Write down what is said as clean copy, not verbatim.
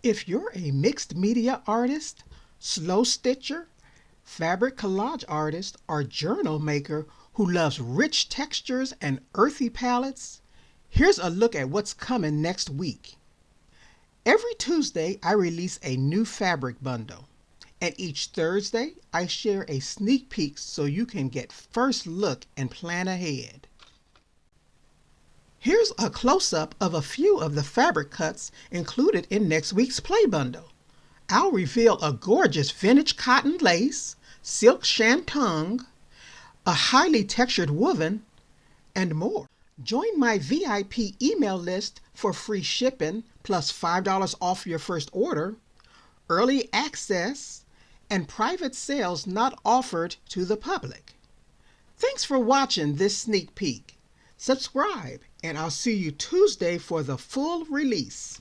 If you're a mixed media artist, slow stitcher, fabric collage artist, or journal maker who loves rich textures and earthy palettes, here's a look at what's coming next week. Every Tuesday, I release a new fabric bundle, and each Thursday, I share a sneak peek so you can get first look and plan ahead. Here's a close-up of a few of the fabric cuts included in next week's play bundle. I'll reveal a gorgeous vintage cotton lace, silk shantung, a highly textured woven, and more. Join my VIP email list for free shipping plus $5 off your first order, early access, and private sales not offered to the public. Thanks for watching this sneak peek. Subscribe, and I'll see you Tuesday for the full release.